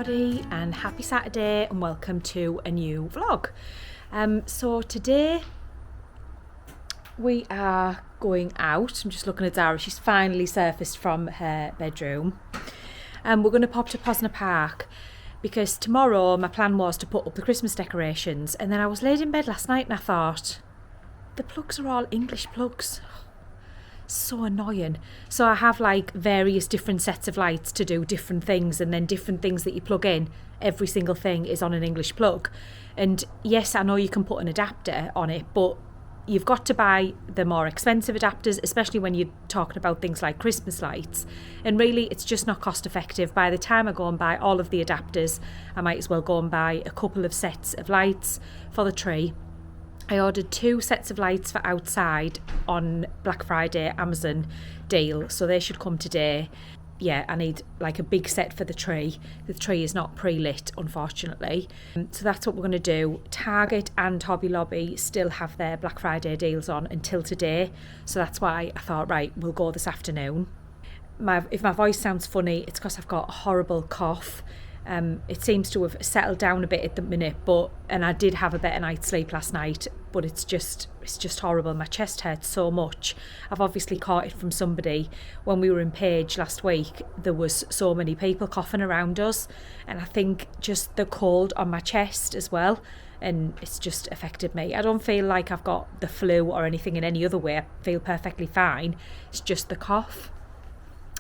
everybody, and happy Saturday and welcome to a new vlog. So today we are going out. I'm just looking at Zara. She's finally surfaced from her bedroom. We're going to pop to Posner Park because tomorrow my plan was to put up the Christmas decorations, and then I was laid in bed last night and I thought the plugs are all English plugs. So annoying. So I have like various different sets of lights to do different things, and then different things that you plug in, every single thing is on an English plug. And yes, I know you can put an adapter on it, but you've got to buy the more expensive adapters, especially when you're talking about things like Christmas lights. And really it's just not cost effective. By the time I go and buy all of the adapters, I might as well go and buy a couple of sets of lights for the tree. I ordered 2 sets of lights for outside on Black Friday Amazon deal, so they should come today. Yeah, I need like a big set for the tree. The tree is not pre-lit, unfortunately. So that's what we're going to do. Target and Hobby Lobby still have their Black Friday deals on until today, so that's why I thought, right, we'll go this afternoon. If my voice sounds funny, it's because I've got a horrible cough. It seems to have settled down a bit at the minute, and I did have a better night's sleep last night, but it's just horrible. My chest hurts so much. I've obviously caught it from somebody. When we were in Page last week, there was so many people coughing around us, and I think just the cold on my chest as well, and it's just affected me. I don't feel like I've got the flu or anything in any other way. I feel perfectly fine. It's just the cough.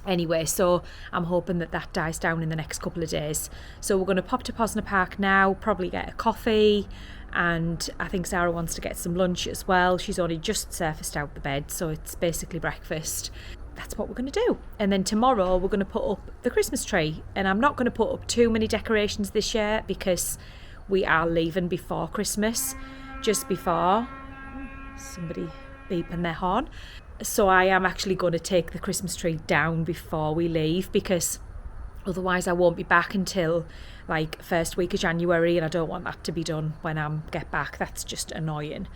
Anyway, so I'm hoping that dies down in the next couple of days. So we're going to pop to Posner Park now, probably get a coffee, and I think Sarah wants to get some lunch as well. She's only just surfaced out the bed, so it's basically breakfast. That's what we're going to do. And then tomorrow we're going to put up the Christmas tree, and I'm not going to put up too many decorations this year because we are leaving before Christmas, just before. Somebody beeping their horn. So I am actually going to take the Christmas tree down before we leave, because otherwise I won't be back until like first week of January, and I don't want that to be done when I get back. That's just annoying.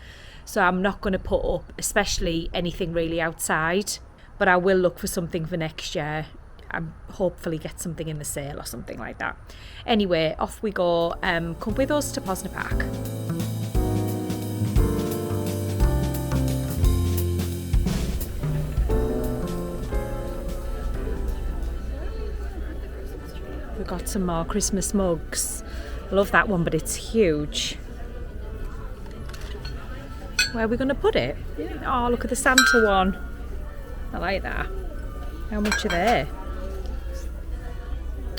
So I'm not going to put up especially anything really outside, but I will look for something for next year and hopefully get something in the sale or something like that. Anyway, off we go. Come with us to Posner Park. We've got some more Christmas mugs. I love that one, but it's huge. Where are we going to put it? Oh, look at the Santa one. I like that. How much are they?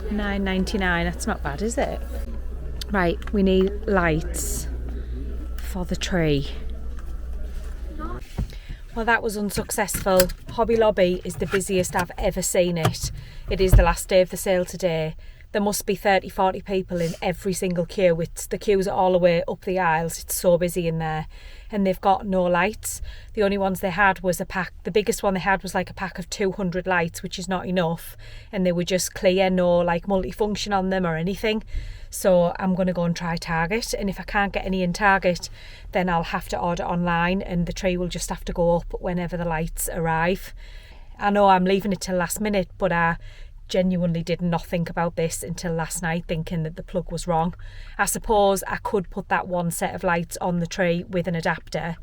$9.99. That's not bad, is it? Right, we need lights for the tree. Well, that was unsuccessful. Hobby Lobby is the busiest I've ever seen it. It is the last day of the sale today. There must be 30-40 people in every single queue. The queues are all the way up the aisles. It's so busy in there. And they've got no lights. The only ones they had was a pack. The biggest one they had was like a pack of 200 lights, which is not enough. And they were just clear, no like multifunction on them or anything. So I'm going to go and try Target. And if I can't get any in Target, then I'll have to order online, and the tree will just have to go up whenever the lights arrive. I know I'm leaving it till last minute, but I genuinely did not think about this until last night, thinking that the plug was wrong. I suppose I could put that one set of lights on the tree with an adapter,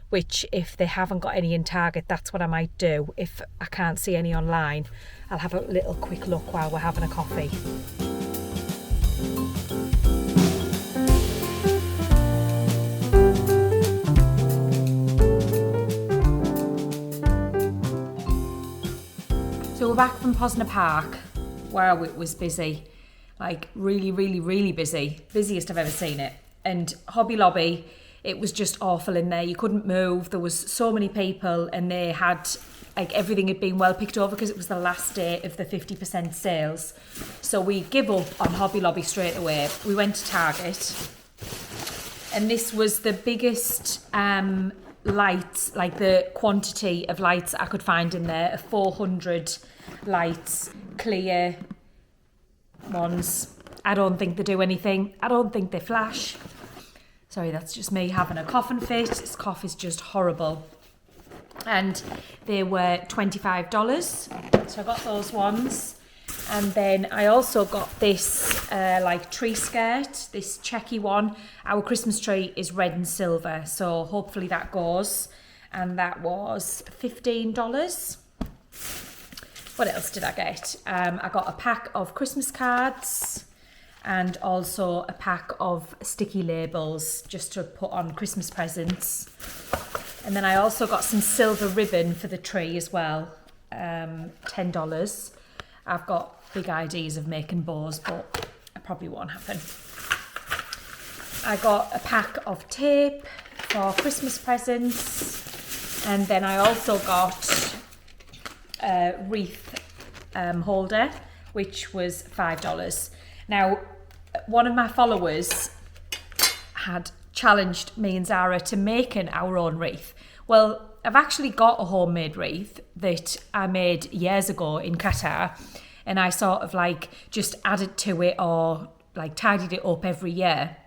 which if they haven't got any in Target, that's what I might do. If I can't see any online, I'll have a little quick look while we're having a coffee. So we're back from Posner Park. Wow, it was busy. Like really, really, really busy. Busiest I've ever seen it. And Hobby Lobby, it was just awful in there. You couldn't move. There was so many people, and they had like everything had been well picked over because it was the last day of the 50% sales. So we give up on Hobby Lobby straight away. We went to Target, and this was the biggest lights, like the quantity of lights I could find in there, 400 lights, clear ones. I don't think they do anything. I don't think they flash. Sorry, that's just me having a coughing fit. This cough is just horrible. And they were $25. So I got those ones. And then I also got this like tree skirt, this checky one. Our Christmas tree is red and silver, so hopefully that goes. And that was $15. What else did I get? I got a pack of Christmas cards and also a pack of sticky labels just to put on Christmas presents. And then I also got some silver ribbon for the tree as well, $10. I've got big ideas of making bows, but it probably won't happen. I got a pack of tape for Christmas presents, and then I also got a wreath holder, which was $5. Now, one of my followers had challenged me and Zara to making our own wreath. Well, I've actually got a homemade wreath that I made years ago in Qatar, and I sort of like just added to it or like tidied it up every year.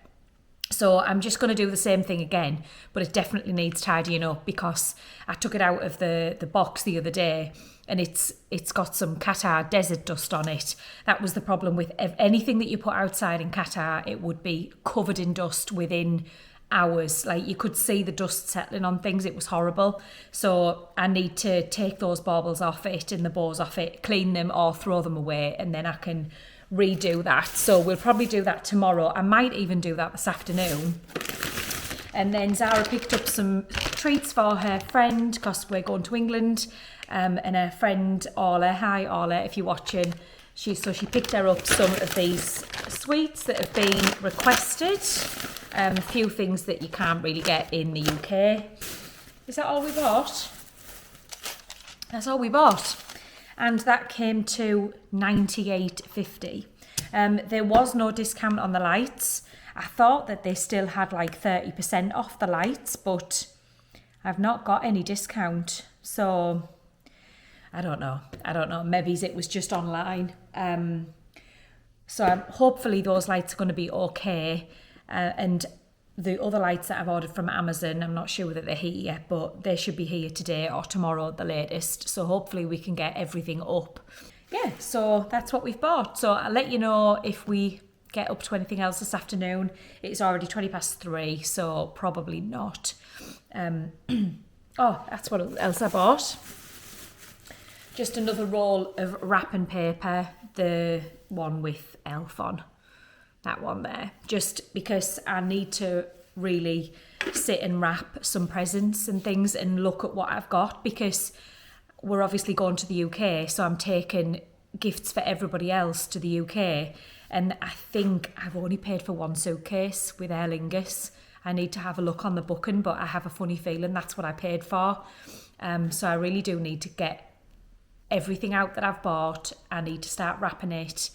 So I'm just going to do the same thing again, but it definitely needs tidying up because I took it out of the box the other day and it's got some Qatar desert dust on it. That was the problem with anything that you put outside in Qatar. It would be covered in dust within hours. Like you could see the dust settling on things. It was horrible. So I need to take those baubles off it and the bows off it, clean them or throw them away, and then I can redo that. So we'll probably do that tomorrow. I might even do that this afternoon. And then Zara picked up some treats for her friend because we're going to England, and her friend Orla, hi Orla if you're watching, she picked her up some of these sweets that have been requested, a few things that you can't really get in the UK. Is that all we bought? That's all we bought. And that came to $98.50. There was no discount on the lights. I thought that they still had like 30% off the lights, but I've not got any discount. So I don't know. Maybe it was just online. So hopefully those lights are going to be okay. And the other lights that I've ordered from Amazon, I'm not sure that they're here yet, but they should be here today or tomorrow at the latest. So hopefully we can get everything up. Yeah, so that's what we've bought. So I'll let you know if we get up to anything else this afternoon. It's already 3:20, so probably not. Oh, that's what else I bought. Just another roll of wrapping paper, the one with elf on. That one there, just because I need to really sit and wrap some presents and things and look at what I've got, because we're obviously going to the UK, so I'm taking gifts for everybody else to the UK, and I think I've only paid for one suitcase with Aer Lingus. I need to have a look on the booking, but I have a funny feeling that's what I paid for. So I really do need to get everything out that I've bought. I need to start wrapping it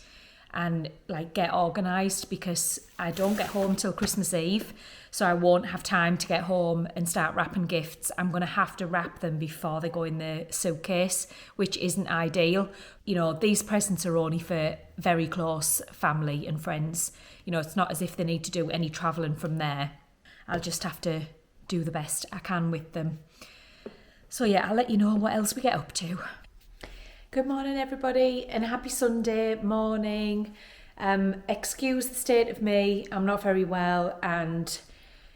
and like get organised, because I don't get home till Christmas Eve, so I won't have time to get home and start wrapping gifts. I'm going to have to wrap them before they go in the suitcase, which isn't ideal. You know, these presents are only for very close family and friends. You know, it's not as if they need to do any travelling from there. I'll just have to do the best I can with them. So yeah, I'll let you know what else we get up to. Good morning everybody, and happy Sunday morning. Excuse the state of me, I'm not very well, and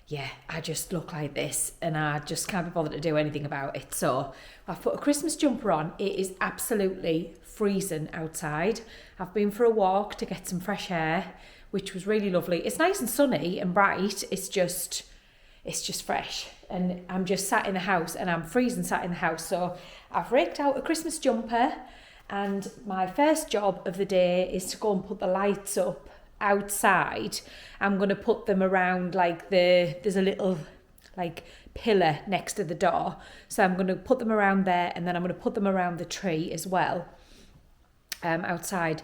yeah, I just look like this and I just can't be bothered to do anything about it. So I've put a Christmas jumper on. It is absolutely freezing outside. I've been for a walk to get some fresh air, which was really lovely. It's nice and sunny and bright, it's just fresh, and I'm just sat in the house and I'm freezing sat in the house. So I've raked out a Christmas jumper, and my first job of the day is to go and put the lights up outside. I'm going to put them around like there's a little like pillar next to the door, so I'm going to put them around there, and then I'm going to put them around the tree as well outside.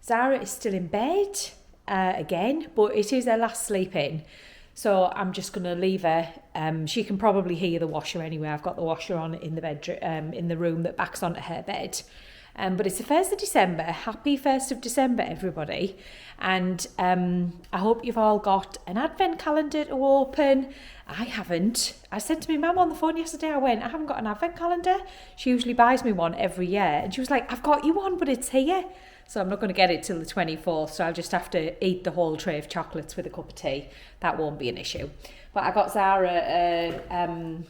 Zara is still in bed again, but it is her last sleep in. So I'm just going to leave her. She can probably hear the washer anyway. I've got the washer on in the bedroom, in the room that backs onto her bed. But it's the 1st of December. Happy 1st of December, everybody. And I hope you've all got an advent calendar to open. I haven't. I said to my mum on the phone yesterday, I haven't got an advent calendar. She usually buys me one every year. And she was like, I've got you one, but it's here. So I'm not going to get it till the 24th, so I'll just have to eat the whole tray of chocolates with a cup of tea. That won't be an issue. But I got Zara an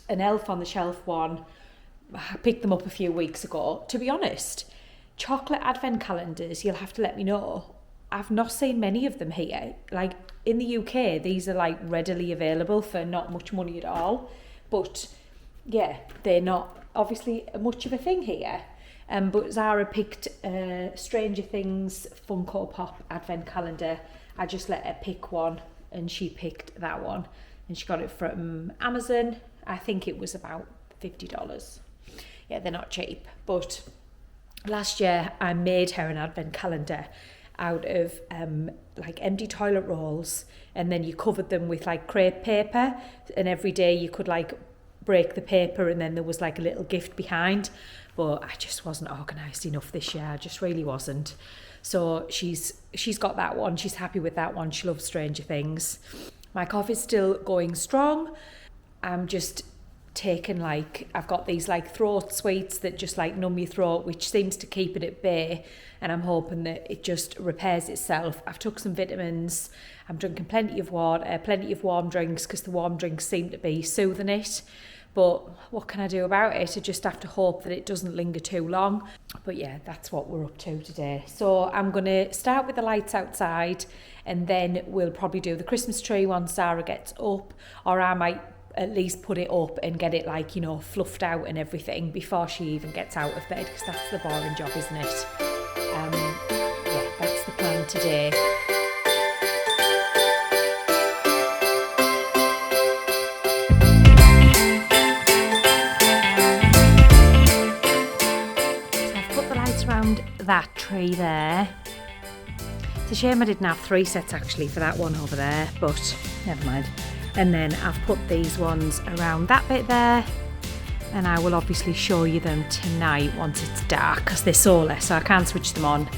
elf on the shelf one. I picked them up a few weeks ago. To be honest, chocolate advent calendars, you'll have to let me know. I've not seen many of them here. Like in the UK, these are like readily available for not much money at all. But yeah, they're not obviously much of a thing here. But Zara picked Stranger Things Funko Pop advent calendar. I just let her pick one and she picked that one. And she got it from Amazon. I think it was about $50. Yeah, they're not cheap. But last year I made her an advent calendar out of like empty toilet rolls, and then you covered them with like crepe paper, and every day you could like break the paper and then there was like a little gift behind. But I just wasn't organised enough this year. I just really wasn't. So she's got that one. She's happy with that one. She loves Stranger Things. My cough is still going strong. I'm just taken like, I've got these like throat sweets that just like numb your throat, which seems to keep it at bay, and I'm hoping that it just repairs itself. I've took some vitamins, I'm drinking plenty of water, plenty of warm drinks, because the warm drinks seem to be soothing it. But what can I do about it? I just have to hope that it doesn't linger too long. But yeah, that's what we're up to today. So I'm going to start with the lights outside, and then we'll probably do the Christmas tree once Sarah gets up, or I might at least put it up and get it like, you know, fluffed out and everything before she even gets out of bed, because that's the boring job, isn't it? Yeah, that's the plan today. So I've put the lights around that tree there. It's a shame I didn't have 3 sets actually for that one over there, but never mind. And then I've put these ones around that bit there, and I will obviously show you them tonight once it's dark, because they're solar, so I can't switch them on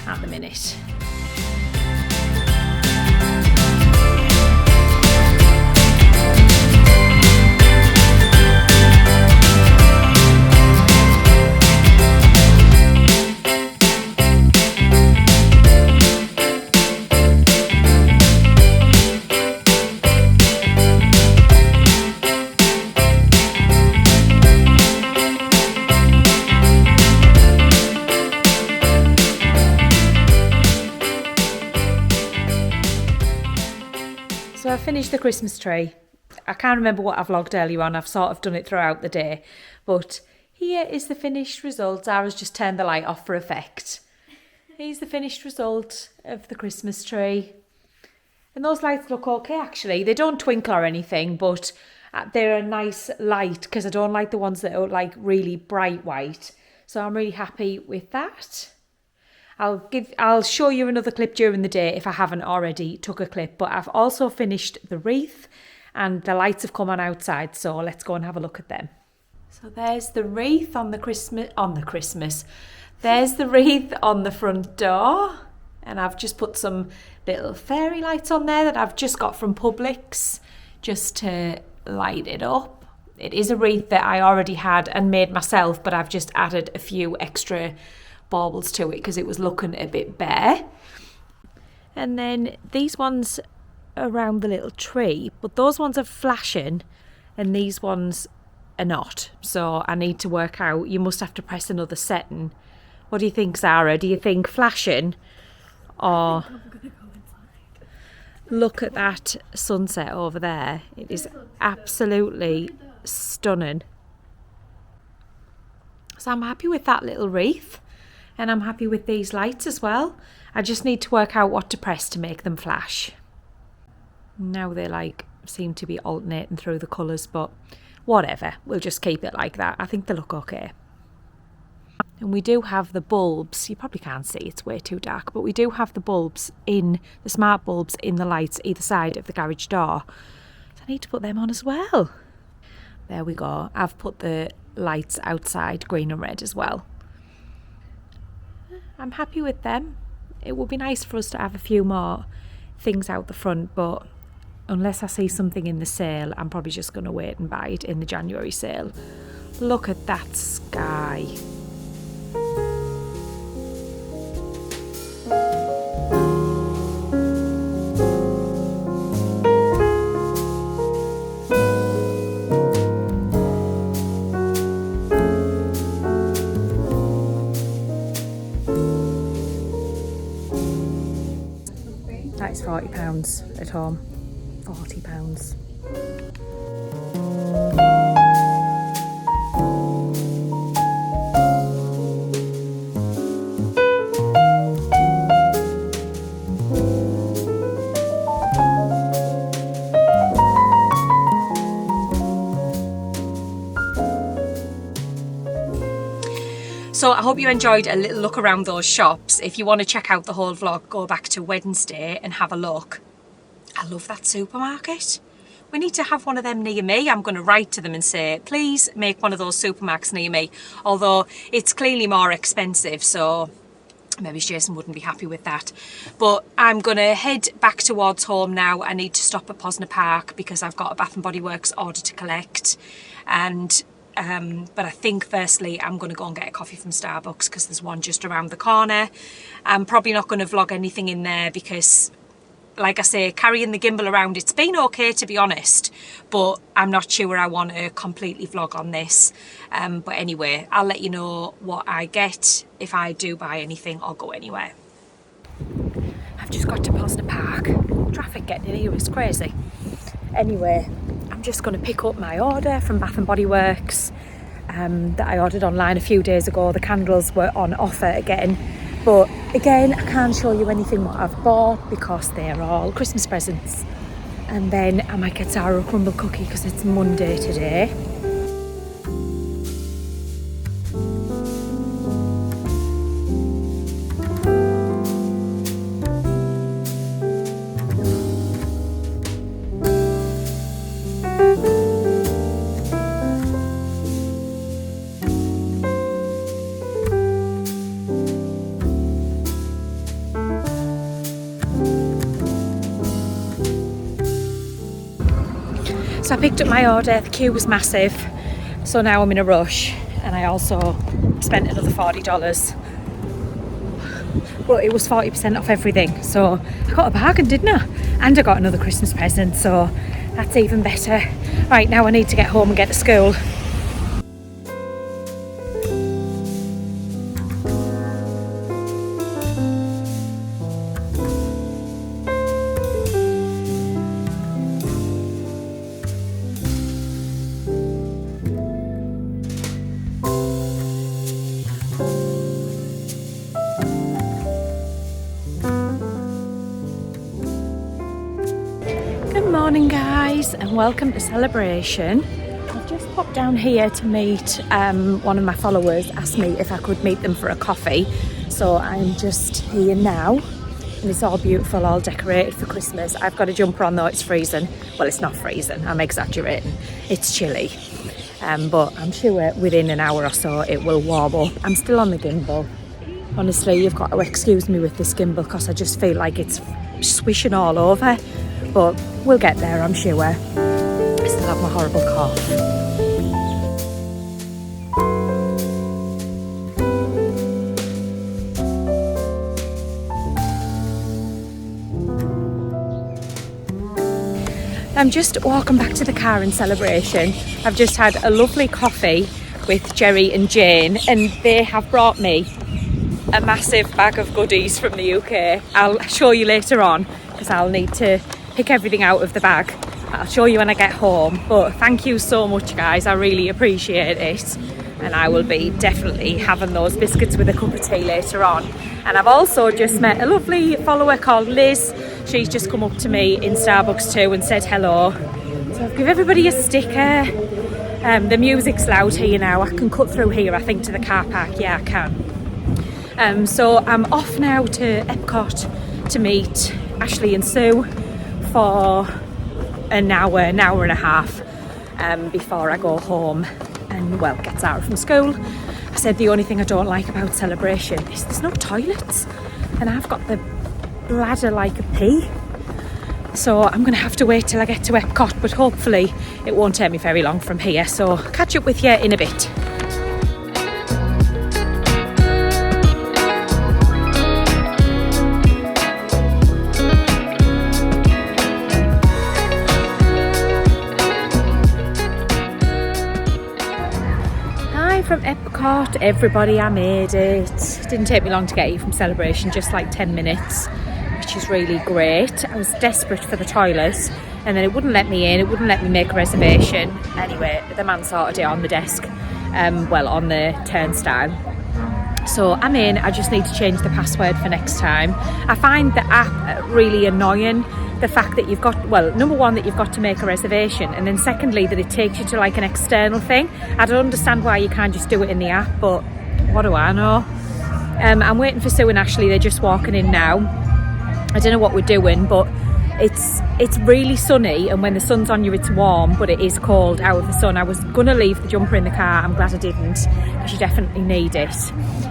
at the minute. So I finished the Christmas tree. I can't remember what I vlogged earlier on. I've sort of done it throughout the day. But here is the finished result. Zara's just turned the light off for effect. Here's the finished result of the Christmas tree. And those lights look okay actually. They don't twinkle or anything, but they're a nice light, because I don't like the ones that are like really bright white. So I'm really happy with that. I'll show you another clip during the day if I haven't already took a clip, but I've also finished the wreath and the lights have come on outside, so let's go and have a look at them. So there's the wreath on the Christmas. There's the wreath on the front door, and I've just put some little fairy lights on there that I've just got from Publix just to light it up. It is a wreath that I already had and made myself, but I've just added a few extra baubles to it because it was looking a bit bare. And then these ones around the little tree, but those ones are flashing and these ones are not, so I need to work out. You must have to press another setting. What do you think, Zara? Do you think flashing, or look at that sunset over there? It is absolutely stunning. So I'm happy with that little wreath. And I'm happy with these lights as well. I just need to work out what to press to make them flash. Now they like seem to be alternating through the colours, but whatever. We'll just keep it like that. I think they look okay. And we do have the bulbs. You probably can't see, it's way too dark, but we do have the bulbs in, the smart bulbs in the lights either side of the garage door. So I need to put them on as well. There we go. I've put the lights outside green and red as well. I'm happy with them. It would be nice for us to have a few more things out the front, but unless I see something in the sale, I'm probably just going to wait and buy it in the January sale. Look at that sky. £40 at home. £40. So I hope you enjoyed a little look around those shops. If you want to check out the whole vlog, go back to Wednesday and have a look. I love that supermarket. We need to have one of them near me. I'm going to write to them and say, please make one of those supermarkets near me. Although it's clearly more expensive, so maybe Jason wouldn't be happy with that. But I'm going to head back towards home now. I need to stop at Posner Park because I've got a Bath & Body Works order to collect. And but I think firstly I'm going to go and get a coffee from Starbucks because there's one just around the corner. I'm probably not going to vlog anything in there because, like I say, carrying the gimbal around, it's been okay to be honest, but I'm not sure I want to completely vlog on this. But anyway, I'll let you know what I get if I do buy anything or go anywhere. I've just got to Posner Park. Traffic getting in here is crazy. Anyway, I'm just going to pick up my order from Bath & Body Works that I ordered online a few days ago. The candles were on offer again, but again I can't show you anything what I've bought because they're all Christmas presents. And then I might get Zara a crumble cookie because it's Monday today. So I picked up my order, the queue was massive, so now I'm in a rush, and I also spent another $40, but it was 40% off everything, so I got a bargain, didn't I? And I got another Christmas present, so that's even better. Right, now I need to get home and get to school. Good morning guys, and welcome to Celebration. I've just popped down here to meet one of my followers, asked me if I could meet them for a coffee, so I'm just here now and it's all beautiful, all decorated for Christmas. I've got a jumper on though, it's freezing. Well, it's not freezing, I'm exaggerating, it's chilly, but I'm sure within an hour or so it will warm up. I'm still on the gimbal. Honestly, you've got to excuse me with this gimbal because I just feel like it's swishing all over. But we'll get there, I'm sure. I still have my horrible cough. I'm just walking back to the car in Celebration. I've just had a lovely coffee with Jerry and Jane, and they have brought me a massive bag of goodies from the UK. I'll show you later on because I'll need to pick everything out of the bag. I'll show you when I get home, but thank you so much guys, I really appreciate it, and I will be definitely having those biscuits with a cup of tea later on. And I've also just met a lovely follower called Liz. She's just come up to me in Starbucks too and said hello, so I've given everybody a sticker. The music's loud here now, I can cut through here I think to the car park, yeah I can. So I'm off now to Epcot to meet Ashley and Sue for an hour and a half before I go home and, well, get Zara from school. I said the only thing I don't like about Celebration is there's no toilets, and I've got the bladder like a pea, so I'm going to have to wait till I get to Epcot, but hopefully it won't take me very long from here, so catch up with you in a bit. From Epcot, everybody, I made it. Didn't take me long to get here from Celebration, just like 10 minutes, which which is really great. I was desperate for the toilet, and then it wouldn't let me in, it wouldn't let me make a reservation. Anyway, the man sorted it on the desk, well, on the turnstile. So I'm in. I just need to change the password for next time. I find the app really annoying. The fact that you've got, well, number one, that you've got to make a reservation, and then secondly, that it takes you to like an external thing. I don't understand why you can't just do it in the app, but what do I know? I'm waiting for Sue and Ashley. They're just walking in now. I don't know what we're doing, but it's really sunny, and when the sun's on you it's warm, but it is cold out of the sun. I was gonna leave the jumper in the car. I'm glad I didn't, because you definitely need it.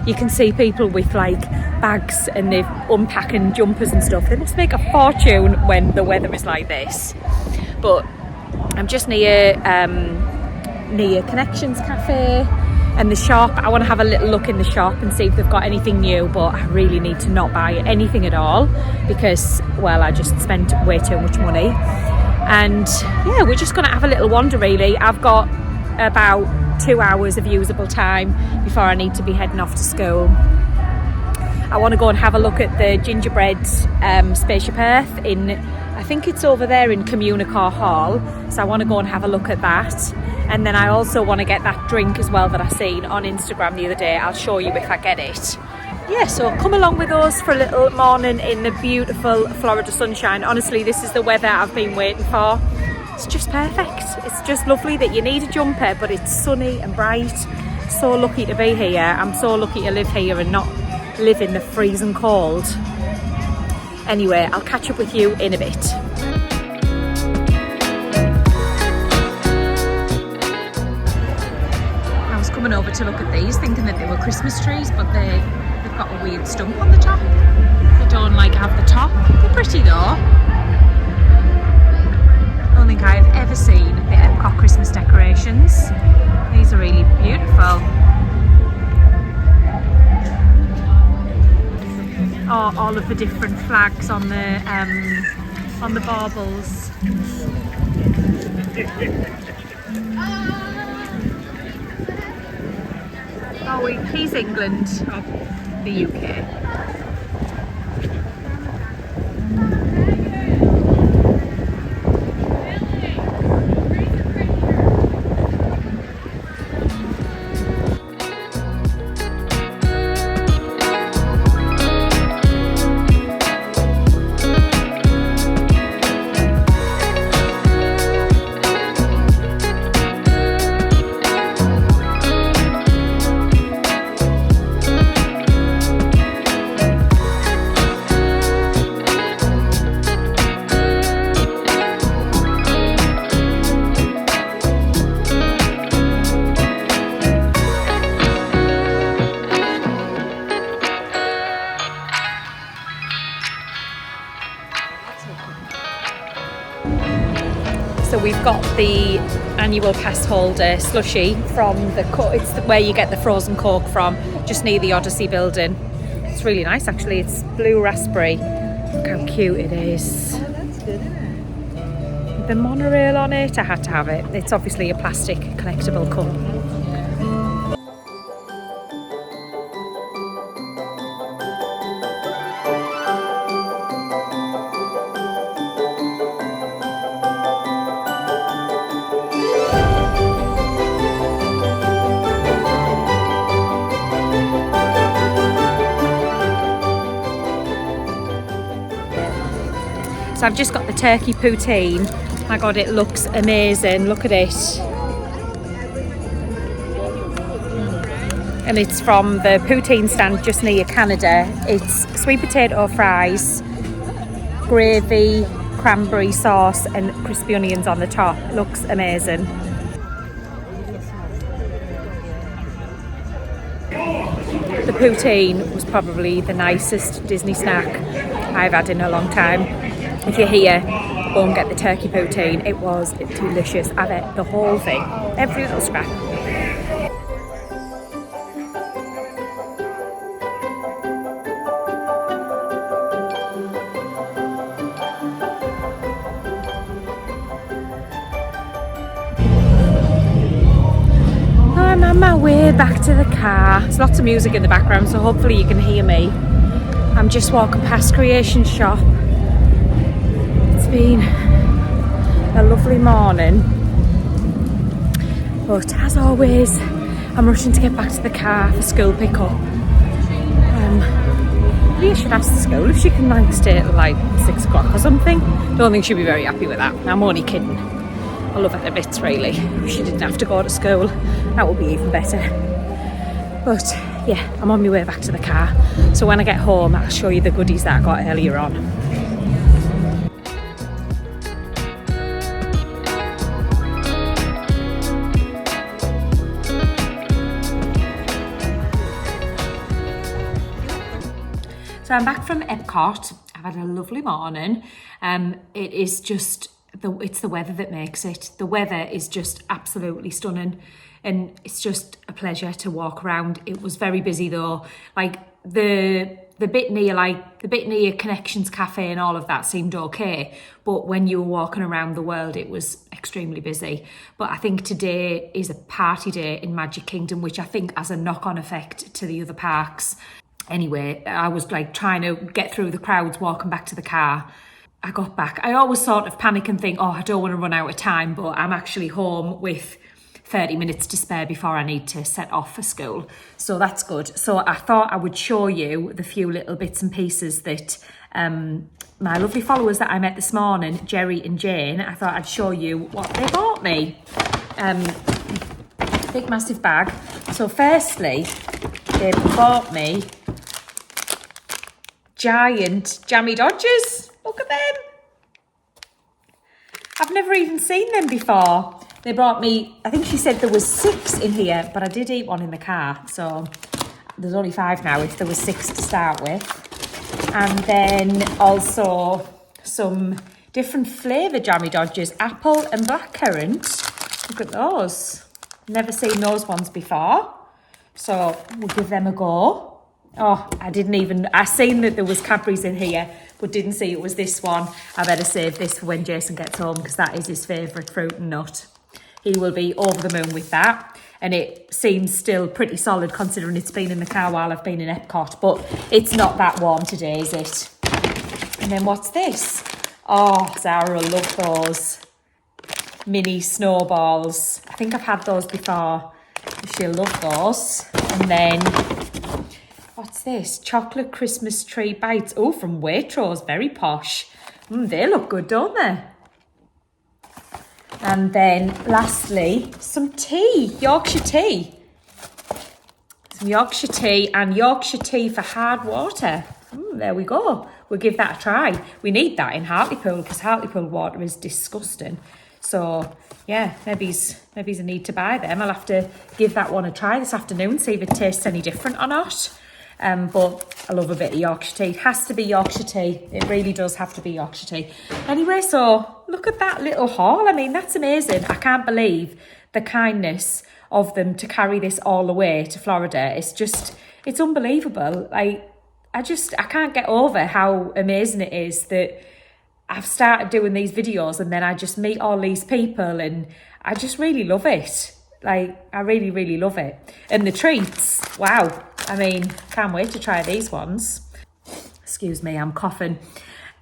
You can see people with like bags and they're unpacking jumpers and stuff. They must make a fortune when the weather is like this. But I'm just near Connections Cafe and the shop. I want to have a little look in the shop and see if they've got anything new, but I really need to not buy anything at all because, well, I just spent way too much money. And yeah, we're just going to have a little wander really. I've got about 2 hours of usable time before I need to be heading off to school. I want to go and have a look at the gingerbread Spaceship Earth in, I think it's over there in Communicore Hall, so I want to go and have a look at that. And then I also want to get that drink as well that I seen on Instagram the other day. I'll show you if I get it. Yeah, so come along with us for a little morning in the beautiful Florida sunshine. Honestly, this is the weather I've been waiting for. It's just perfect. It's just lovely that you need a jumper, but it's sunny and bright. So lucky to be here. I'm so lucky to live here and not live in the freezing cold. Anyway, I'll catch up with you in a bit. I was coming over to look at these thinking that they were Christmas trees, but they've got a weird stump on the top. They don't like have the top. They're pretty though. I don't think I've ever seen the Epcot Christmas decorations. These are really beautiful. Oh, all of the different flags on the baubles. Oh, he's England or the UK. So we've got the annual pass holder slushy from it's where you get the frozen Coke from, just near the Odyssey building. It's really nice actually. It's blue raspberry. Look how cute it is. Oh, that's good, isn't it? The monorail on it, I had to have it. It's obviously a plastic collectible cup. So I've just got the turkey poutine. My God, it looks amazing. Look at it. And it's from the poutine stand just near Canada. It's sweet potato fries, gravy, cranberry sauce and crispy onions on the top. Looks amazing. The poutine was probably the nicest Disney snack I've had in a long time. If you're here, go and get the turkey poutine. It was delicious. I've ate the whole thing, every little scrap. I'm on my way back to the car. There's lots of music in the background, so hopefully you can hear me. I'm just walking past Creation Shop. It's been a lovely morning, but as always I'm rushing to get back to the car for school pickup. Maybe I should ask the school if she can like stay till like 6 o'clock or something. Don't think she'll be very happy with that. I'm only kidding. I love her to bits really. If she didn't have to go to school, that would be even better. But yeah, I'm on my way back to the car. So when I get home, I'll show you the goodies that I got earlier on. So I'm back from Epcot. I've had a lovely morning. It is just, it's the weather that makes it. The weather is just absolutely stunning and it's just a pleasure to walk around. It was very busy though. Like the bit near Connections Cafe and all of that seemed okay. But when you were walking around the world, it was extremely busy. But I think today is a party day in Magic Kingdom, which I think has a knock-on effect to the other parks. Anyway, I was like trying to get through the crowds walking back to the car. I got back. I always sort of panic and think, oh, I don't want to run out of time, but I'm actually home with 30 minutes to spare before I need to set off for school. So that's good. So I thought I would show you the few little bits and pieces that my lovely followers that I met this morning, Jerry and Jane, I thought I'd show you what they bought me. Big massive bag. So firstly, they bought me giant jammy dodgers. Look at them. I've never even seen them before. They brought me, I think she said there was 6 in here, but I did eat one in the car. So there's only 5 now if there was 6 to start with. And then also some different flavour jammy dodgers, apple and blackcurrant. Look at those. Never seen those ones before. So we'll give them a go. Oh, I seen that there was Cadbury's in here, but didn't see it was this one. I better save this for when Jason gets home because that is his favourite fruit and nut. He will be over the moon with that. And it seems still pretty solid considering it's been in the car while I've been in Epcot, but it's not that warm today, is it? And then what's this? Oh, Zara will love those mini snowballs. I think I've had those before. She'll love those. And then what's this? Chocolate Christmas tree bites. Oh, from Waitrose, very posh. They look good, don't they? And then lastly, some tea, Yorkshire tea. Some Yorkshire tea and Yorkshire tea for hard water. There we go. We'll give that a try. We need that in Hartlepool because Hartlepool water is disgusting. So yeah, maybe's a need to buy them. I'll have to give that one a try this afternoon, see if it tastes any different or not. But I love a bit of Yorkshire tea. It has to be Yorkshire tea. It really does have to be Yorkshire tea. Anyway, so look at that little haul. I mean, that's amazing. I can't believe the kindness of them to carry this all the way to Florida. It's unbelievable. Like, I can't get over how amazing it is that I've started doing these videos and then I just meet all these people and I just really love it. Like, I really, really love it. And the treats, wow. I mean, can't wait to try these ones. Excuse me, I'm coughing.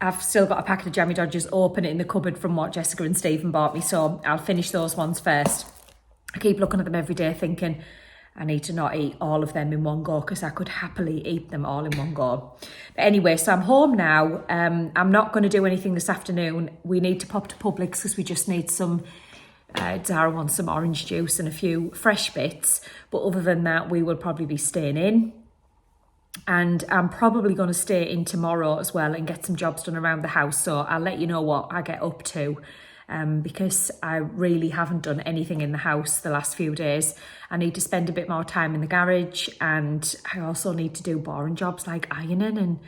I've still got a packet of jammy dodgers open in the cupboard from what Jessica and Stephen bought me, so I'll finish those ones first. I keep looking at them every day thinking, I need to not eat all of them in one go because I could happily eat them all in one go. But anyway, so I'm home now. I'm not going to do anything this afternoon. We need to pop to Publix because we just need some, Zara wants some orange juice and a few fresh bits. But other than that, we will probably be staying in. And I'm probably going to stay in tomorrow as well and get some jobs done around the house. So I'll let you know what I get up to. Because I really haven't done anything in the house the last few days. I need to spend a bit more time in the garage and I also need to do boring jobs like ironing and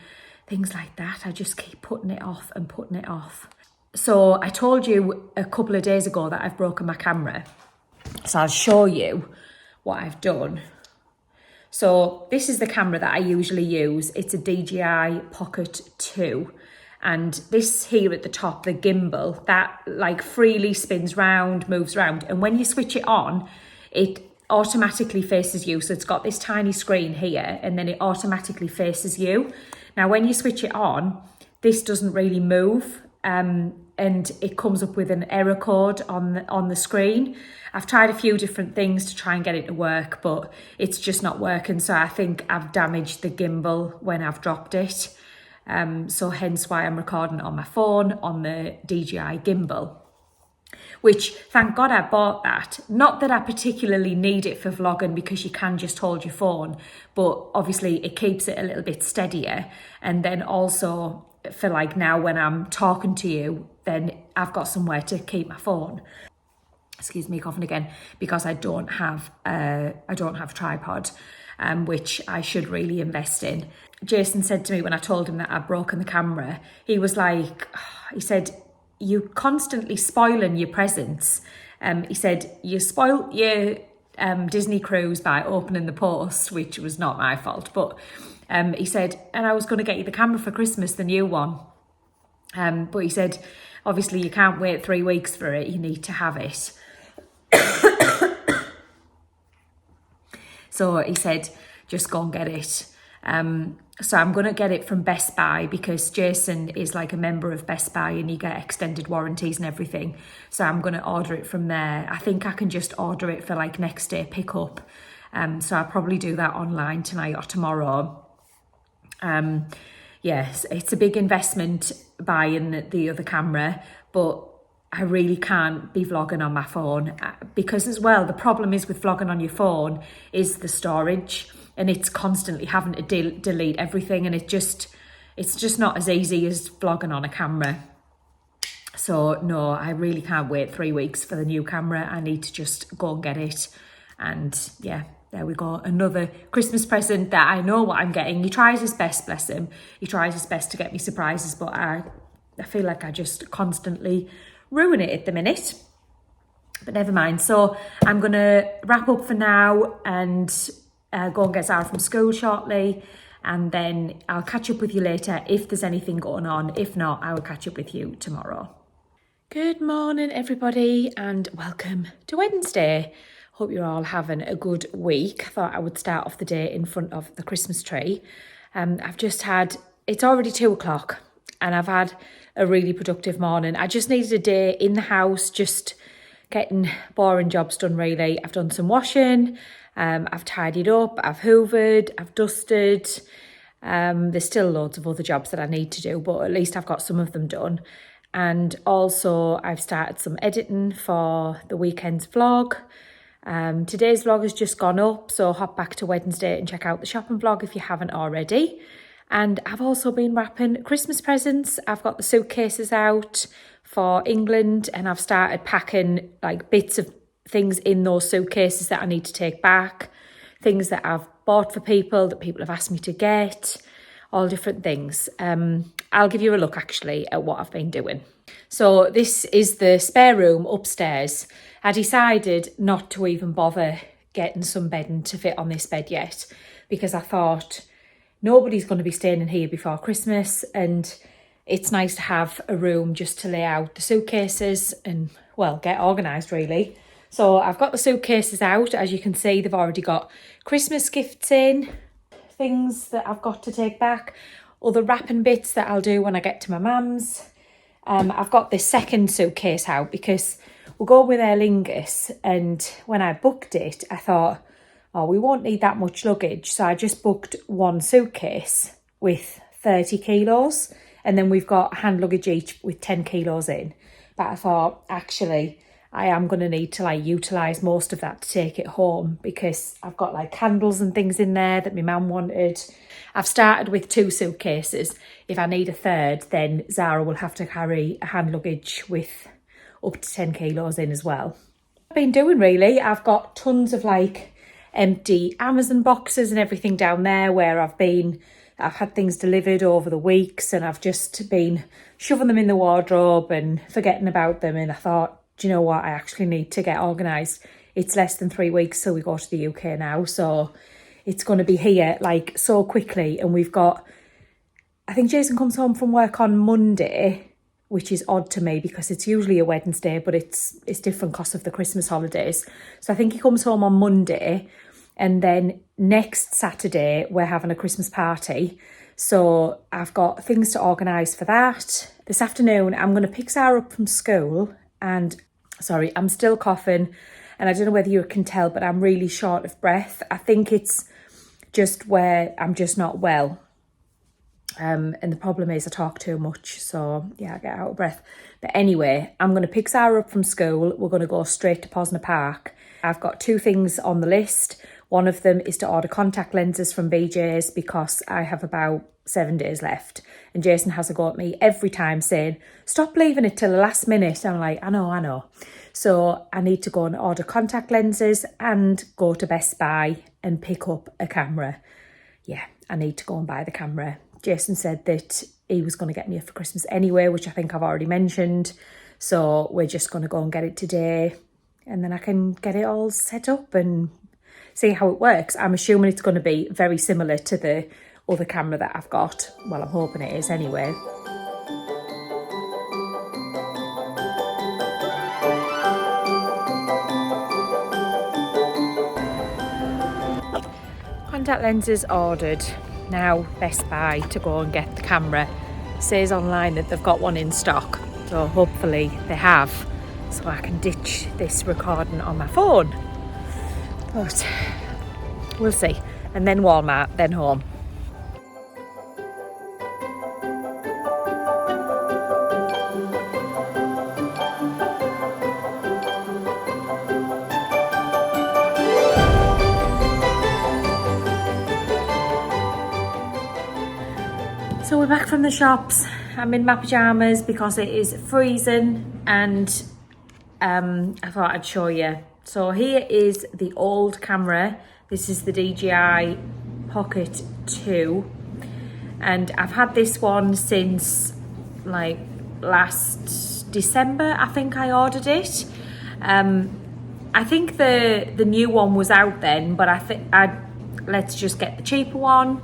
things like that. I just keep putting it off and putting it off. So I told you a couple of days ago that I've broken my camera. So I'll show you what I've done. So this is the camera that I usually use. It's a DJI Pocket 2. And this here at the top, the gimbal, that like freely spins round, moves round. And when you switch it on, it automatically faces you. So it's got this tiny screen here and then it automatically faces you. Now, when you switch it on, this doesn't really move, and it comes up with an error code on the screen. I've tried a few different things to try and get it to work, but it's just not working. So I think I've damaged the gimbal when I've dropped it. So hence why I'm recording it on my phone on the DJI gimbal, which thank God I bought that. Not that I particularly need it for vlogging because you can just hold your phone, but obviously it keeps it a little bit steadier. And then also for like now when I'm talking to you, then I've got somewhere to keep my phone. Excuse me, coughing again, because I don't have a tripod, which I should really invest in. Jason said to me when I told him that I'd broken the camera, he was like, he said, "You constantly spoiling your presents." He said, "You spoilt your Disney cruise by opening the post," which was not my fault, but he said, "And I was going to get you the camera for Christmas, the new one." But he said, obviously you can't wait 3 weeks for it, you need to have it. So he said, just go and get it. So I'm going to get it from BestBuy because Jason is like a member of BestBuy and you get extended warranties and everything. So I'm going to order it from there. I think I can just order it for like next day pickup. So I'll probably do that online tonight or tomorrow. Yes, it's a big investment buying the other camera, but I really can't be vlogging on my phone because as well, the problem is with vlogging on your phone is the storage, and it's constantly having to delete everything, and it's just not as easy as vlogging on a camera. So no, I really can't wait 3 weeks for the new camera. I need to just go and get it. And yeah, there we go. Another Christmas present that I know what I'm getting. He tries his best, bless him. He tries his best to get me surprises, but I feel like I just constantly ruin it at the minute. But never mind. So I'm going to wrap up for now and go and get Zara from school shortly. And then I'll catch up with you later if there's anything going on. If not, I will catch up with you tomorrow. Good morning, everybody, and welcome to Wednesday. Hope you're all having a good week. I thought I would start off the day in front of the Christmas tree. It's already 2 o'clock and I've had a really productive morning. I just needed a day in the house, just getting boring jobs done really. I've done some washing, I've tidied up, I've hoovered, I've dusted. There's still loads of other jobs that I need to do, but at least I've got some of them done. And also I've started some editing for the weekend's vlog. Today's vlog has just gone up, so hop back to Wednesday and check out the shopping vlog if you haven't already. And I've also been wrapping Christmas presents. I've got the suitcases out for England and I've started packing like bits of things in those suitcases that I need to take back, things that I've bought for people that people have asked me to get, all different things. I'll give you a look actually at what I've been doing. So this is the spare room upstairs. I decided not to even bother getting some bedding to fit on this bed yet because I thought nobody's going to be staying in here before Christmas and it's nice to have a room just to lay out the suitcases and, well, get organised really. So I've got the suitcases out. As you can see, they've already got Christmas gifts in, things that I've got to take back, other wrapping bits that I'll do when I get to my mum's. I've got this second suitcase out because we'll go with Aer Lingus, and when I booked it, I thought, oh, we won't need that much luggage. So I just booked one suitcase with 30 kilos and then we've got hand luggage each with 10 kilos in. But I thought, actually, I am going to need to like utilise most of that to take it home because I've got like candles and things in there that my mum wanted. I've started with 2 suitcases. If I need a third, then Zara will have to carry a hand luggage with up to 10 kilos in as well. I've been doing really, I've got tons of like empty Amazon boxes and everything down there where I've had things delivered over the weeks and I've just been shoving them in the wardrobe and forgetting about them. And I thought, do you know what? I actually need to get organised. It's less than 3 weeks till we go to the UK now. So it's going to be here like so quickly. And we've got, I think Jason comes home from work on Monday, which is odd to me because it's usually a Wednesday, but it's different because of the Christmas holidays. So I think he comes home on Monday and then next Saturday we're having a Christmas party. So I've got things to organise for that. This afternoon, I'm going to pick Sarah up from school and, sorry, I'm still coughing and I don't know whether you can tell, but I'm really short of breath. I think it's just where I'm just not well. And the problem is I talk too much, so yeah, I get out of breath. But anyway, I'm going to pick Sarah up from school. We're going to go straight to Posner Park. I've got 2 things on the list. One of them is to order contact lenses from BJ's because I have about 7 days left. And Jason has a go at me every time saying, stop leaving it till the last minute. I'm like, I know. So I need to go and order contact lenses and go to Best Buy and pick up a camera. Yeah, I need to go and buy the camera. Jason said that he was going to get me it for Christmas anyway, which I think I've already mentioned. So we're just going to go and get it today. And then I can get it all set up and see how it works. I'm assuming it's going to be very similar to the other camera that I've got. Well, I'm hoping it is anyway. Contact lenses ordered. Now Best Buy to go and get the camera. It says online that they've got one in stock. So hopefully they have. So I can ditch this recording on my phone. But we'll see. And then Walmart, then home. So we're back from the shops. I'm in my pyjamas because it is freezing and I thought I'd show you. So here is the old camera. This is the DJI Pocket 2 and I've had this one since like last December. I think I ordered it. I think the new one was out then, but let's just get the cheaper one.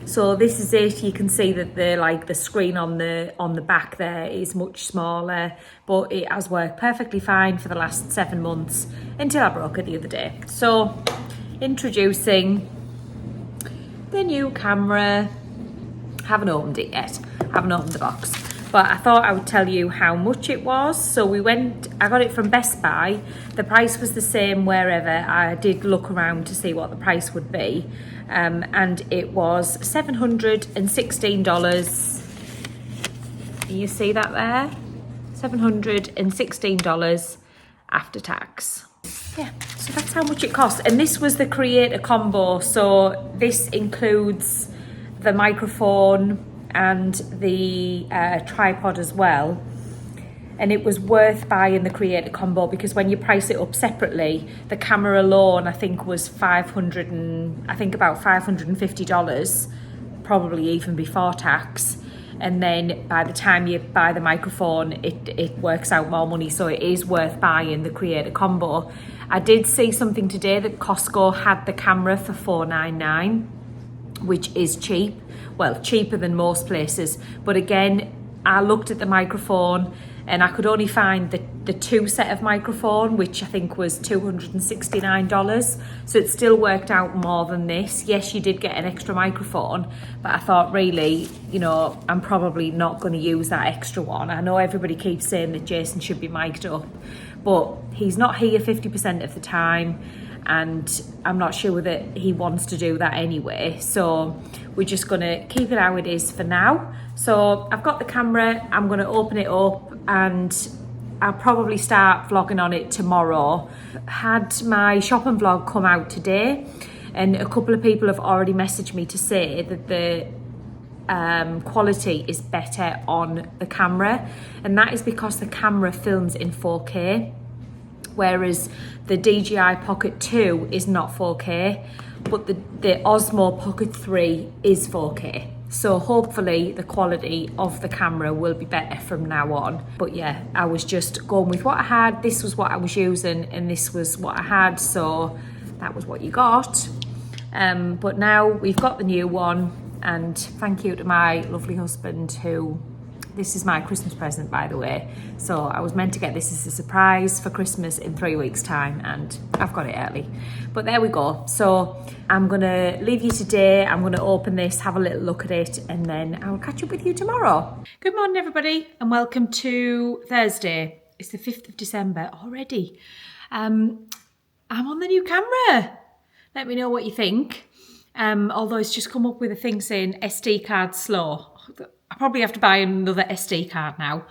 So this is it. You can see that the screen on the back there is much smaller, but it has worked perfectly fine for the last 7 months until I broke it the other day. So introducing the new camera. Haven't opened it yet. Haven't opened the box, but I thought I would tell you how much it was. So I got it from Best Buy. The price was the same wherever. I did look around to see what the price would be. And it was $716. You see that there? $716 after tax. Yeah, so that's how much it costs. And this was the creator combo. So this includes the microphone and the tripod as well. And it was worth buying the creator combo because when you price it up separately, the camera alone I think was about $550, probably even before tax. And then by the time you buy the microphone, it works out more money. So it is worth buying the creator combo. I did see something today that Costco had the camera for $4.99, which is cheap. Well, cheaper than most places. But again, I looked at the microphone and I could only find the 2 set of microphone, which I think was $269. So it still worked out more than this. Yes, you did get an extra microphone, but I thought really, I'm probably not going to use that extra one. I know everybody keeps saying that Jason should be mic'd up, but he's not here 50% of the time. And I'm not sure that he wants to do that anyway. So we're just gonna keep it how it is for now. So I've got the camera, I'm gonna open it up and I'll probably start vlogging on it tomorrow. Had my shopping vlog come out today and a couple of people have already messaged me to say that the quality is better on the camera. And that is because the camera films in 4K. Whereas the DJI Pocket 2 is not 4K, but the Osmo Pocket 3 is 4K. So hopefully the quality of the camera will be better from now on. But yeah, I was just going with what I had. This was what I was using and this was what I had. So that was what you got. But now we've got the new one and thank you to my lovely husband who This is my Christmas present, by the way. So I was meant to get this as a surprise for Christmas in 3 weeks' time, and I've got it early. But there we go. So I'm gonna leave you today. I'm gonna open this, have a little look at it, and then I'll catch up with you tomorrow. Good morning, everybody, and welcome to Thursday. It's the 5th of December already. I'm on the new camera. Let me know what you think. Although it's just come up with a thing saying SD card slow. I probably have to buy another SD card now.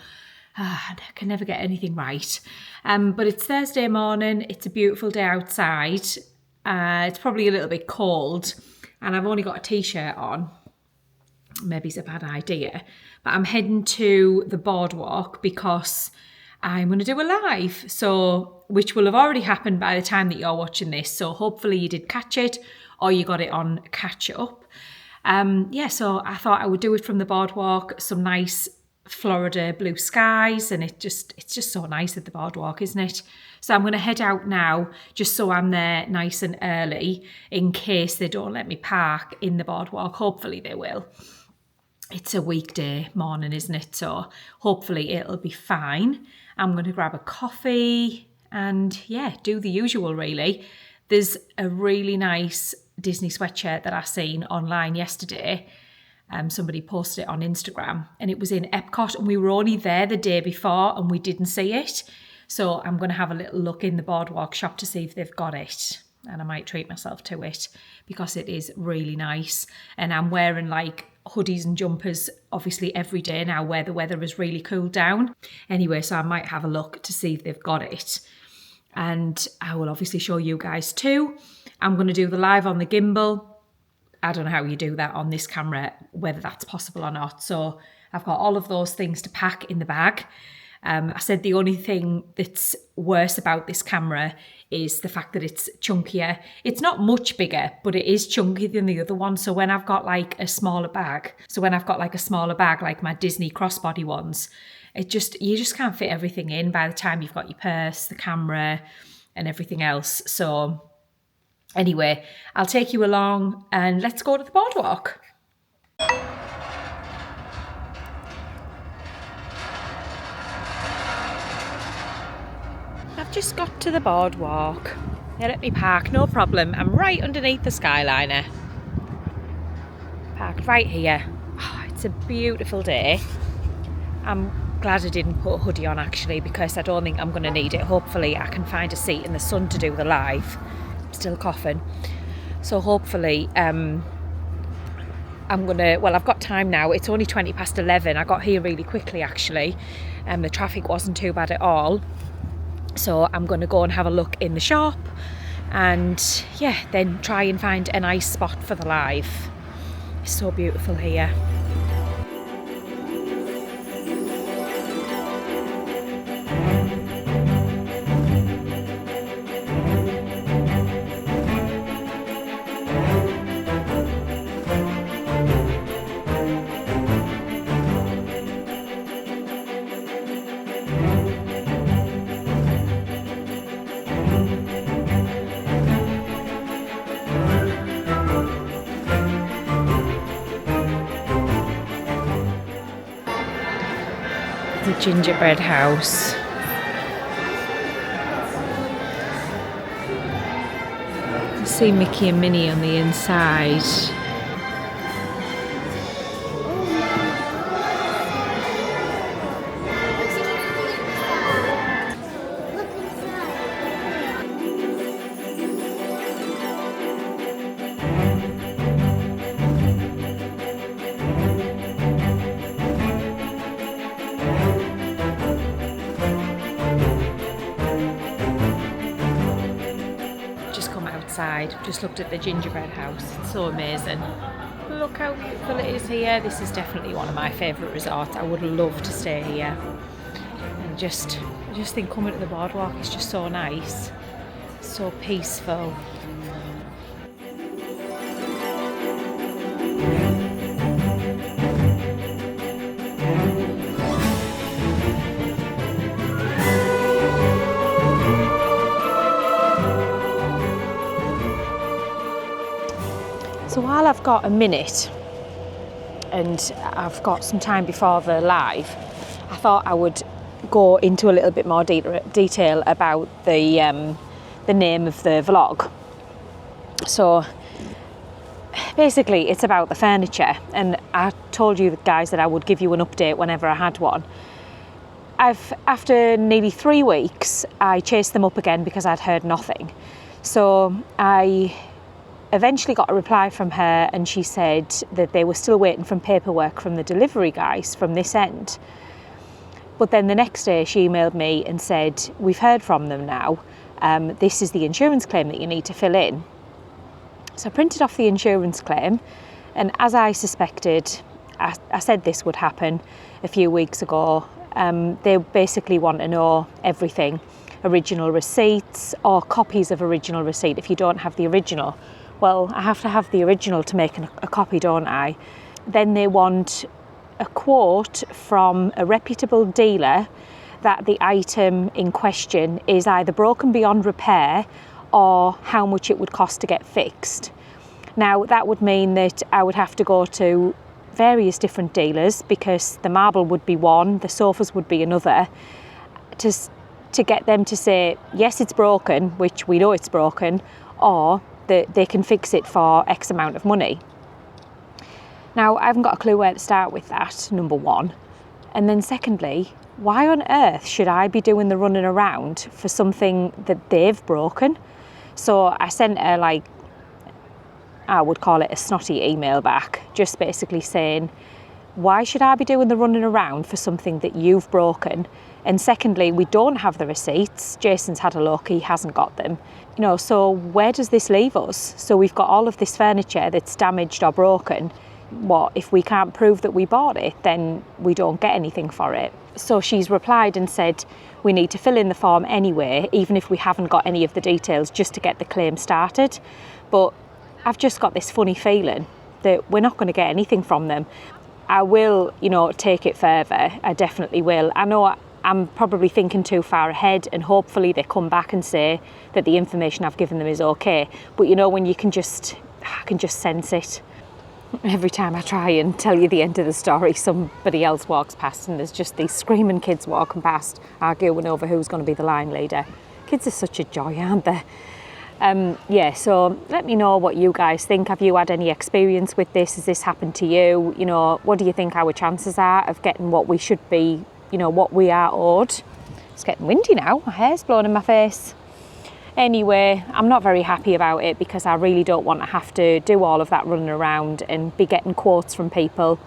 I can never get anything right. But it's Thursday morning. It's a beautiful day outside. It's probably a little bit cold. And I've only got a t-shirt on. Maybe it's a bad idea. But I'm heading to the Boardwalk because I'm going to do a live. So, which will have already happened by the time that you're watching this. So hopefully you did catch it or you got it on catch up. So I thought I would do it from the Boardwalk, some nice Florida blue skies, and it's just so nice at the Boardwalk, isn't it? So I'm going to head out now, just so I'm there nice and early, in case they don't let me park in the Boardwalk. Hopefully they will. It's a weekday morning, isn't it? So hopefully it'll be fine. I'm going to grab a coffee and do the usual really. There's a really nice Disney sweatshirt that I seen online yesterday. Somebody posted it on Instagram and it was in Epcot, and we were only there the day before and we didn't see it. So I'm going to have a little look in the Boardwalk shop to see if they've got it, and I might treat myself to it because it is really nice. And I'm wearing like hoodies and jumpers obviously every day now where the weather has really cooled down. Anyway, so I might have a look to see if they've got it. And I will obviously show you guys too. I'm going to do the live on the gimbal. I don't know how you do that on this camera, whether that's possible or not. So I've got all of those things to pack in the bag. I said the only thing that's worse about this camera is the fact that it's chunkier. It's not much bigger, but it is chunkier than the other one. So when I've got like a smaller bag, like my Disney crossbody ones, you just can't fit everything in by the time you've got your purse, the camera, and everything else. So anyway, I'll take you along and let's go to the Boardwalk. I've just got to the Boardwalk. They let me park, no problem. I'm right underneath the Skyliner. Parked right here. Oh, it's a beautiful day. I'm glad I didn't put a hoodie on actually, because I don't think I'm going to need it. Hopefully I can find a seat in the sun to do the live. I'm still coughing. So hopefully I've got time now. It's only 11:20. I got here really quickly actually. The traffic wasn't too bad at all. So I'm going to go and have a look in the shop and then try and find a nice spot for the live. It's so beautiful here. The gingerbread house. You see Mickey and Minnie on the inside. Just looked at the gingerbread house. It's so amazing. Look how beautiful it is here. This is definitely one of my favourite resorts. I would love to stay here. And I just think coming to the Boardwalk is just so nice, so peaceful. So while I've got a minute, and I've got some time before the live, I thought I would go into a little bit more detail about the name of the vlog. So basically it's about the furniture, and I told you guys that I would give you an update whenever I had one. After nearly 3 weeks, I chased them up again because I'd heard nothing. So I eventually got a reply from her, and she said that they were still waiting for paperwork from the delivery guys from this end. But then the next day she emailed me and said, we've heard from them now. This is the insurance claim that you need to fill in. So I printed off the insurance claim, and as I suspected, I said this would happen a few weeks ago. They basically want to know everything, original receipts or copies of original receipt. If you don't have the original, well, I have to have the original to make a copy, don't I? Then they want a quote from a reputable dealer that the item in question is either broken beyond repair or how much it would cost to get fixed. Now that would mean that I would have to go to various different dealers, because the marble would be one, the sofas would be another, to get them to say yes, it's broken, which we know it's broken, or that they can fix it for X amount of money. Now I haven't got a clue where to start with that, number one. And then secondly, why on earth should I be doing the running around for something that they've broken? So I sent her, like, I would call it a snotty email back, just basically saying, why should I be doing the running around for something that you've broken? And secondly, we don't have the receipts. Jason's had a look, he hasn't got them. You know, so where does this leave us? So we've got all of this furniture that's damaged or broken. What, if we can't prove that we bought it, then we don't get anything for it. So she's replied and said, we need to fill in the form anyway, even if we haven't got any of the details, just to get the claim started. But I've just got this funny feeling that we're not going to get anything from them. I will, you know, take it further. I definitely will. I know I'm probably thinking too far ahead, and hopefully they come back and say that the information I've given them is okay. But you know, when I can just sense it. Every time I try and tell you the end of the story, somebody else walks past, and there's just these screaming kids walking past, arguing over who's going to be the line leader. Kids are such a joy, aren't they? Yeah, so let me know what you guys think. Have you had any experience with this? Has this happened to you? You know, what do you think our chances are of getting what we should be, you know, what we are owed? It's getting windy now, my hair's blowing in my face. Anyway, I'm not very happy about it, because I really don't want to have to do all of that running around and be getting quotes from people,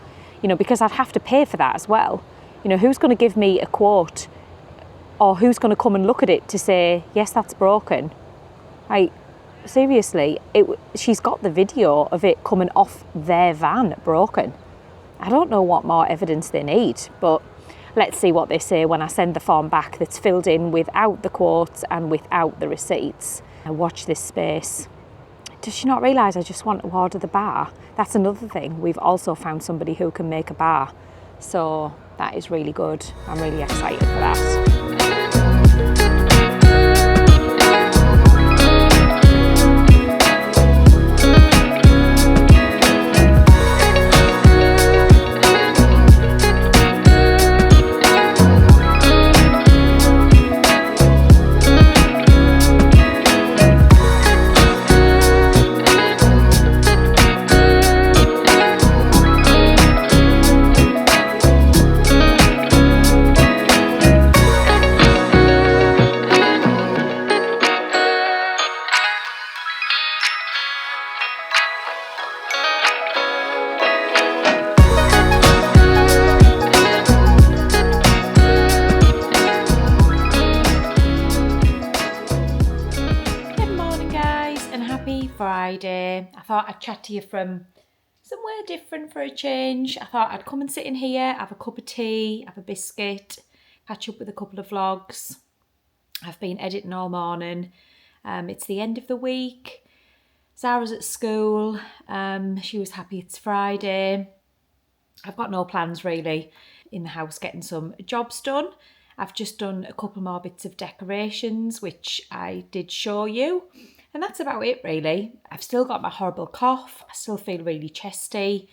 you know, because I'd have to pay for that as well. You know, who's going to give me a quote, or who's going to come and look at it to say, yes, that's broken? Like, seriously, she's got the video of it coming off their van broken. I don't know what more evidence they need, but let's see what they say when I send the form back that's filled in without the quotes and without the receipts. I watch this space. Does she not realise I just want to order the bar? That's another thing. We've also found somebody who can make a bar. So that is really good. I'm really excited for that. Friday. I thought I'd chat to you from somewhere different for a change. I thought I'd come and sit in here, have a cup of tea, have a biscuit, catch up with a couple of vlogs. I've been editing all morning. It's the end of the week. Zara's at school. She was happy it's Friday. I've got no plans really in the house getting some jobs done. I've just done a couple more bits of decorations, which I did show you. And that's about it really. I've still got my horrible cough. I still feel really chesty.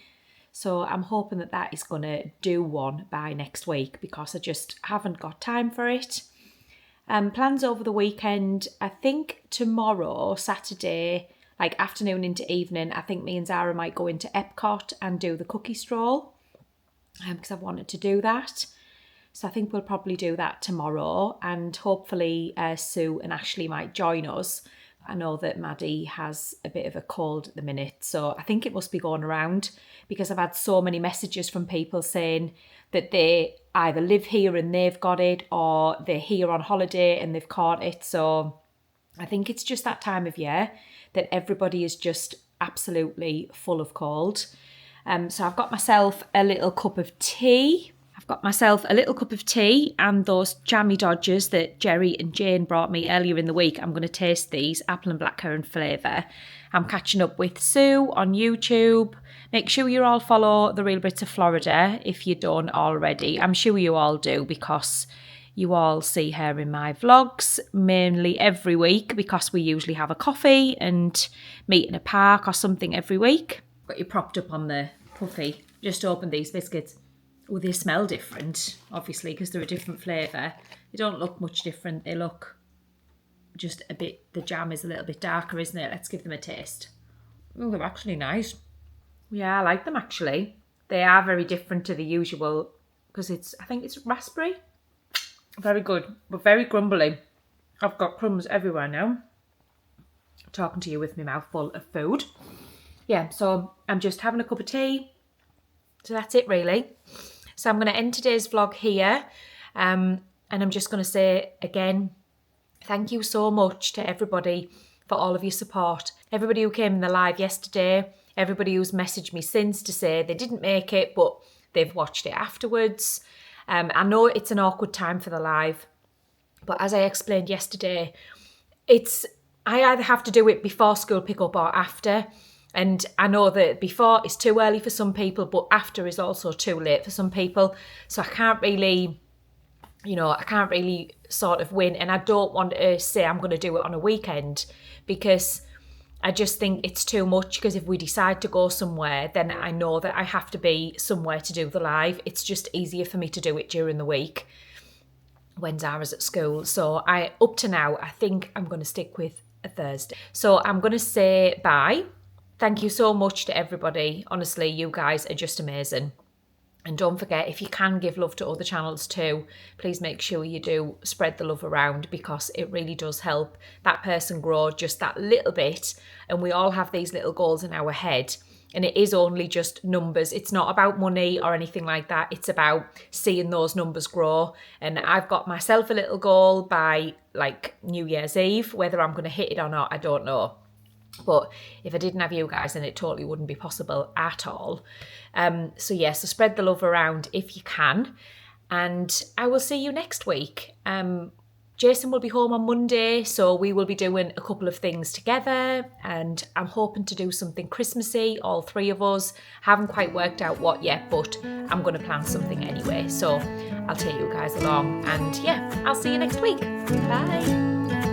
So I'm hoping that that is going to do one by next week because I just haven't got time for it. Plans over the weekend, I think tomorrow, Saturday, like afternoon into evening, I think me and Zara might go into Epcot and do the cookie stroll because I've wanted to do that. So I think we'll probably do that tomorrow, and hopefully Sue and Ashley might join us. I know that Maddie has a bit of a cold at the minute, so I think it must be going around because I've had so many messages from people saying that they either live here and they've got it, or they're here on holiday and they've caught it. So I think it's just that time of year that everybody is just absolutely full of cold. So I've got myself a little cup of tea. And those jammy dodgers that Jerry and Jane brought me earlier in the week. I'm going to taste these, apple and blackcurrant flavour. I'm catching up with Sue on YouTube. Make sure you all follow The Real Brits of Florida if you don't already. I'm sure you all do because you all see her in my vlogs mainly every week because we usually have a coffee and meet in a park or something every week. Got you propped up on the puffy. Just opened these biscuits. Oh, they smell different, obviously, because they're a different flavour. They don't look much different. They look just a bit, the jam is a little bit darker, isn't it? Let's give them a taste. Oh, they're actually nice. Yeah, I like them, actually. They are very different to the usual, because I think it's raspberry. Very good, but very crumbly. I've got crumbs everywhere now. Talking to you with my mouth full of food. Yeah, so I'm just having a cup of tea. So that's it, really. So I'm going to end today's vlog here. And I'm just going to say again, thank you so much to everybody for all of your support. Everybody who came in the live yesterday, everybody who's messaged me since to say they didn't make it, but they've watched it afterwards. I know it's an awkward time for the live, but as I explained yesterday, I either have to do it before school pickup or after. And I know that before is too early for some people, but after is also too late for some people. So I can't really sort of win. And I don't want to say I'm going to do it on a weekend because I just think it's too much. Because if we decide to go somewhere, then I know that I have to be somewhere to do the live. It's just easier for me to do it during the week when Zara's at school. So up to now, I think I'm going to stick with a Thursday. So I'm going to say bye. Thank you so much to everybody. Honestly, you guys are just amazing. And don't forget, if you can give love to other channels too, please make sure you do spread the love around because it really does help that person grow just that little bit. And we all have these little goals in our head. And it is only just numbers. It's not about money or anything like that. It's about seeing those numbers grow. And I've got myself a little goal by like New Year's Eve. Whether I'm going to hit it or not, I don't know. But if I didn't have you guys, then it totally wouldn't be possible at all. So spread the love around if you can. And I will see you next week. Jason will be home on Monday, so we will be doing a couple of things together. And I'm hoping to do something Christmassy, all three of us. Haven't quite worked out what yet, but I'm going to plan something anyway. So I'll take you guys along. And I'll see you next week. Bye.